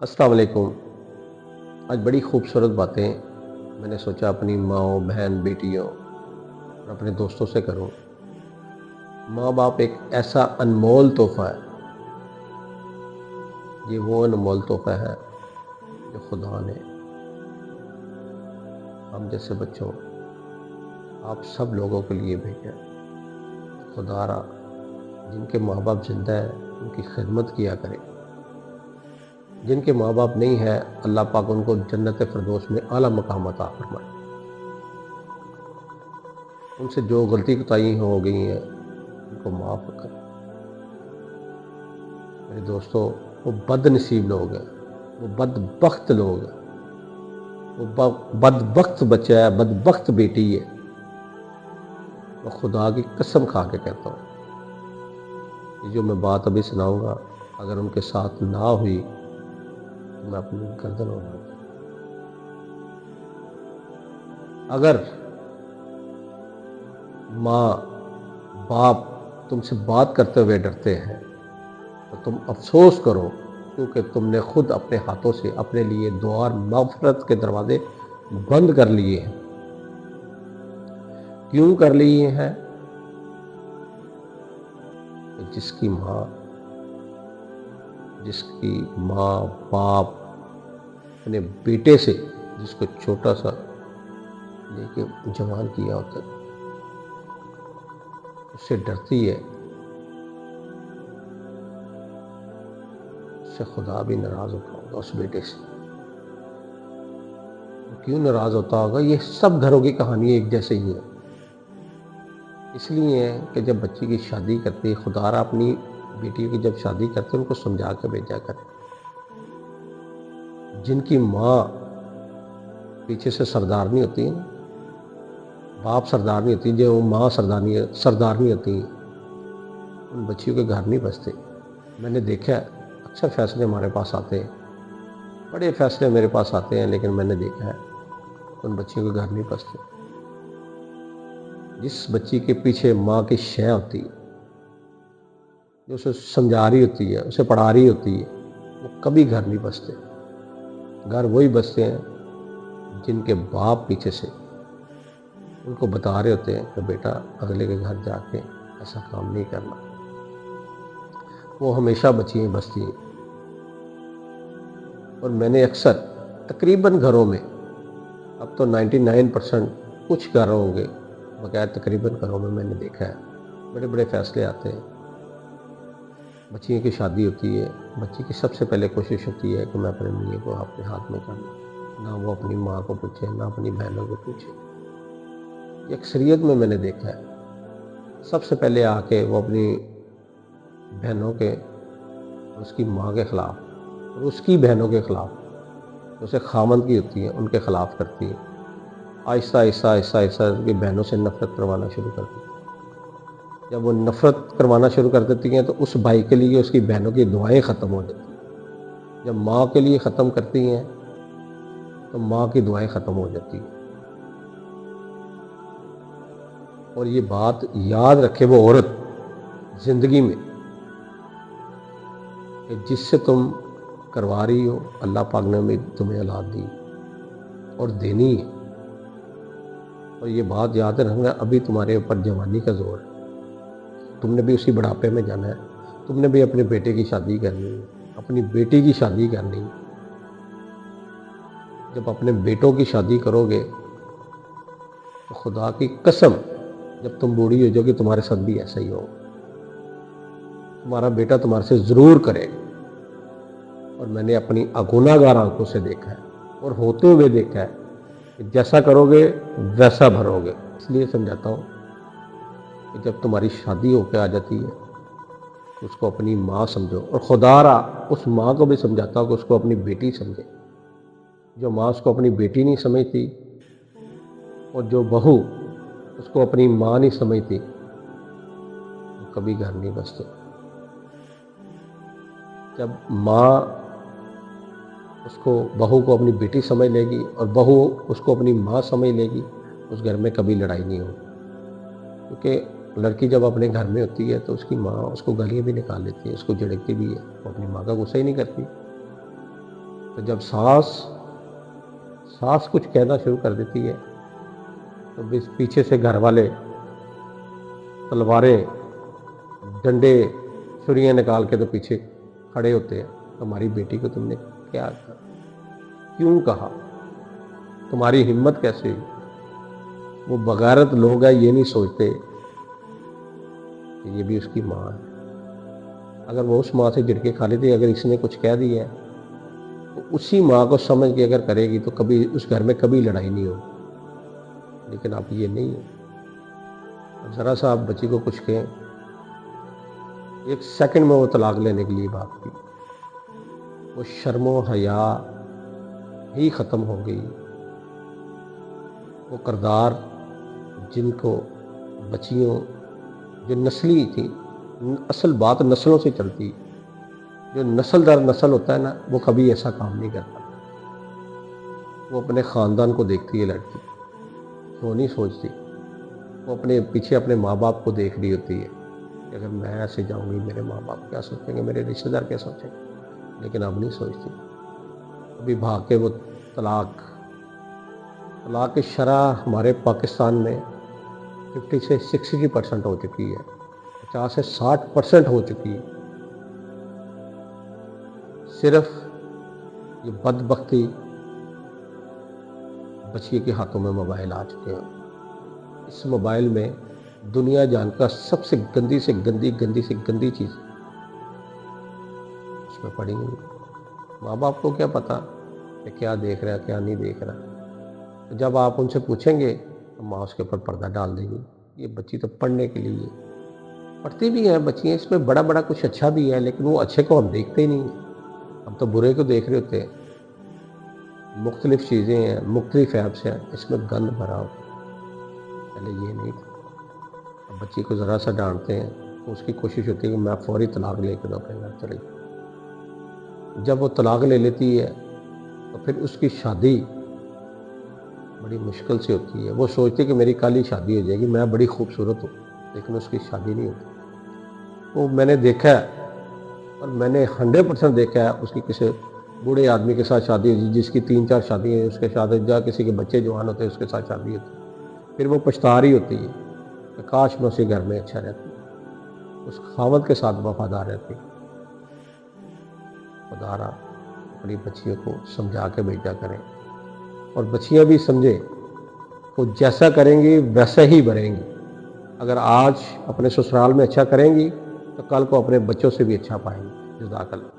السلام علیکم۔ آج بڑی خوبصورت باتیں میں نے سوچا اپنی ماؤں، بہن، بیٹیوں اور اپنے دوستوں سے کروں۔ ماں باپ ایک ایسا انمول تحفہ ہے، یہ وہ انمول تحفہ ہے جو خدا نے ہم جیسے بچوں، آپ سب لوگوں کے لیے بھیجا۔ خدا را جن کے ماں باپ زندہ ہیں ان کی خدمت کیا کرے، جن کے ماں باپ نہیں ہیں اللہ پاک ان کو جنت فردوس میں اعلیٰ مقام عطا فرمائے۔ ان سے جو غلطی کوتاہی ہو گئی ہیں ان کو معاف کر۔ میرے دوستو، وہ بد نصیب لوگ ہیں، وہ بدبخت لوگ ہیں، وہ بدبخت بچہ ہے، بدبخت بیٹی ہے۔ وہ خدا کی قسم کھا کے کہتا ہوں، یہ جو میں بات ابھی سناؤں گا اگر ان کے ساتھ نہ ہوئی تو میں اپنی گردن اڑاؤں گا۔ اگر ماں باپ تم سے بات کرتے ہوئے ڈرتے ہیں تو تم افسوس کرو، کیونکہ تم نے خود اپنے ہاتھوں سے اپنے لیے دعا مغفرت کے دروازے بند کر لیے ہیں۔ کیوں کر لیے ہیں؟ کہ جس کی ماں باپ اپنے بیٹے سے، جس کو چھوٹا سا لے کے جوان کیا ہوتا ہے، اس سے ڈرتی ہے، اس سے خدا بھی ناراض ہوتا ہوگا اس بیٹے سے۔ کیوں ناراض ہوتا ہوگا؟ یہ سب گھروں کی کہانی ایک جیسے ہی ہے۔ اس لیے ہے کہ جب بچی کی شادی کرتی، خدا را اپنی بیٹی کی جب شادی کرتے ان کو سمجھا کے بھیجا کرے۔ جن کی ماں پیچھے سے سردار نہیں ہوتی ہے، باپ سردار نہیں ہوتی، جو ماں سردار نہیں ہوتی، ان بچیوں کے گھر نہیں بستے۔ میں نے دیکھا ہے اکثر فیصلے ہمارے پاس آتے ہیں، بڑے فیصلے میرے پاس آتے ہیں، لیکن میں نے دیکھا ہے ان بچیوں کے گھر نہیں بستے۔ جس بچی کے پیچھے ماں کی شے ہوتی ہے، جو اسے سمجھا رہی ہوتی ہے، اسے پڑھا رہی ہوتی ہے، وہ کبھی گھر نہیں بستے۔ گھر وہی بستے ہیں جن کے باپ پیچھے سے ان کو بتا رہے ہوتے ہیں کہ بیٹا اگلے کے گھر جا کے ایسا کام نہیں کرنا۔ وہ ہمیشہ بچیاں بستی ہیں۔ اور میں نے اکثر تقریباً گھروں میں، اب تو 99% کچھ گھر ہوں گے، بغیر تقریباً گھروں میں نے دیکھا ہے بڑے بڑے فیصلے آتے ہیں۔ بچیوں کی شادی ہوتی ہے، بچی کی سب سے پہلے کوشش ہوتی ہے کہ میں اپنے میاں کو اپنے ہاتھ میں کر لوں، نہ وہ اپنی ماں کو پوچھے، نہ اپنی بہنوں کو پوچھے۔ یہ اکثریت میں نے دیکھا ہے۔ سب سے پہلے آ کے وہ اپنی بہنوں کے، اس کی ماں کے خلاف اور اس کی بہنوں کے خلاف، اسے خامند کی ہوتی ہیں، ان کے خلاف کرتی ہے۔ آہستہ آہستہ آہستہ آہستہ ان کی بہنوں سے نفرت کروانا شروع کر دیتی ہے۔ جب وہ نفرت کروانا شروع کر دیتی ہیں تو اس بھائی کے لیے اس کی بہنوں کی دعائیں ختم ہو جاتی ہیں۔ جب ماں کے لیے ختم کرتی ہیں تو ماں کی دعائیں ختم ہو جاتی ہیں۔ اور یہ بات یاد رکھے وہ عورت زندگی میں، کہ جس سے تم کروا رہی ہو، اللہ پاک نے بھی تمہیں اولاد دی اور دینی ہے۔ اور یہ بات یاد رکھنا، ابھی تمہارے اوپر جوانی کا زور ہے، تم نے بھی اسی بڑھاپے میں جانا ہے، تم نے بھی اپنے بیٹے کی شادی کرنی ہے، اپنی بیٹی کی شادی کرنی ہے۔ جب اپنے بیٹوں کی شادی کرو گے تو خدا کی قسم جب تم بوڑھی ہو جاؤ گی تمہارے ساتھ بھی ایسا ہی ہوگا۔ تمہارا بیٹا تمہارے سے ضرور کرے گا۔ اور میں نے اپنی گنہگار آنکھوں سے دیکھا ہے اور ہوتے ہوئے دیکھا ہے کہ جیسا کرو گے ویسا بھرو گے۔ اس لیے سمجھاتا ہوں کہ جب تمہاری شادی ہو کے آ جاتی ہے تو اس کو اپنی ماں سمجھو، اور خدا را اس ماں کو بھی سمجھاتا ہوں کہ اس کو اپنی بیٹی سمجھے۔ جو ماں اس کو اپنی بیٹی نہیں سمجھتی، اور جو بہو اس کو اپنی ماں نہیں سمجھتی، وہ کبھی گھر نہیں بستے۔ جب ماں اس کو، بہو کو اپنی بیٹی سمجھ لے گی اور بہو اس کو اپنی ماں سمجھ لے گی، اس گھر میں کبھی لڑائی نہیں ہوگی۔ کیونکہ لڑکی جب اپنے گھر میں ہوتی ہے تو اس کی ماں اس کو گالیاں بھی نکال لیتی ہے، اس کو جھڑکتی بھی ہے، وہ اپنی ماں کا غصہ ہی نہیں کرتی۔ تو جب ساس کچھ کہنا شروع کر دیتی ہے تو پیچھے سے گھر والے تلواریں ڈنڈے چھریاں نکال کے تو پیچھے کھڑے ہوتے ہیں. تمہاری بیٹی کو تم نے کیا کہا, کیوں کہا, تمہاری ہمت کیسے ہوئی؟ وہ بغیرت لوگ ہیں, یہ نہیں سوچتے کہ یہ بھی اس کی ماں ہے. اگر وہ اس ماں سے جھڑکے کھا لیتی, اگر اس نے کچھ کہہ دیا ہے تو اسی ماں کو سمجھ کے اگر کرے گی تو کبھی اس گھر میں کبھی لڑائی نہیں ہوگی. لیکن اب یہ نہیں ہے. اب ذرا سا آپ بچی کو کچھ کہیں, 1 سیکنڈ میں وہ طلاق لینے کے لیے بھاگتی. وہ شرم و حیا ہی ختم ہو گئی. وہ کردار جن کو بچیوں جو نسلی تھی, اصل بات نسلوں سے چلتی, جو نسل در نسل ہوتا ہے نا, وہ کبھی ایسا کام نہیں کرتا. وہ اپنے خاندان کو دیکھتی ہے لڑکی, وہ نہیں سوچتی. وہ اپنے پیچھے اپنے ماں باپ کو دیکھ رہی ہوتی ہے کہ اگر میں ایسے جاؤں گی میرے ماں باپ کیا سوچیں گے, میرے رشتہ دار کیا سوچیں گے. لیکن اب نہیں سوچتی. ابھی بھاگ کے وہ طلاق کی شرح ہمارے پاکستان میں 50 سے 60% ہو چکی ہے, 50 سے 60% ہو چکی ہے. صرف یہ بدبختی بچی کے ہاتھوں میں موبائل آ چکے ہیں. اس موبائل میں دنیا جان کا سب سے گندی سے گندی چیز اس میں پڑی ہوئی. ماں باپ کو کیا پتا کہ کیا دیکھ رہا ہے کیا نہیں دیکھ رہا. جب آپ ان سے پوچھیں گے تو ماں اس کے اوپر پردہ ڈال دیں گی. یہ بچی تو پڑھنے کے لیے پڑھتی بھی ہیں بچیاں, اس میں بڑا کچھ اچھا بھی ہے, لیکن وہ اچھے کو ہم دیکھتے ہی نہیں ہیں. ہم تو برے کو دیکھ رہے ہوتے ہیں. مختلف چیزیں ہیں, مختلف ایپس ہیں, اس میں گند بھرا ہو. پہلے یہ نہیں تھا. اب بچی کو ذرا سا ڈانٹتے ہیں تو اس کی کوشش ہوتی ہے کہ میں فوری طلاق لے کے دو اپنے گھر چلی. جب وہ طلاق لے لیتی ہے تو پھر اس کی شادی بڑی مشکل سے ہوتی ہے. وہ سوچتی ہے کہ میری کل ہی شادی ہو جائے گی, میں بڑی خوبصورت ہوں, لیکن اس کی شادی نہیں ہوتی. وہ میں نے دیکھا ہے, اور میں نے 100% دیکھا ہے, اس کی کسی بوڑھے آدمی کے ساتھ شادی ہوتی, جس کی 3-4 شادی ہیں, اس کے شادی جا کسی کے بچے جوان ہوتے ہیں اس کے ساتھ شادی ہوتی. پھر وہ پچھتا رہی ہوتی ہے کہ کاش میں اسی گھر میں اچھا رہتی, اس خاوند کے ساتھ وفادار رہتی. خدا را اپنی بچیوں کو سمجھا کے بھیجا کریں, اور بچیاں بھی سمجھیں وہ جیسا کریں گی ویسا ہی بڑھیں گی. اگر آج اپنے سسرال میں اچھا کریں گی تو کل کو اپنے بچوں سے بھی اچھا پائیں گی. جزاک اللہ.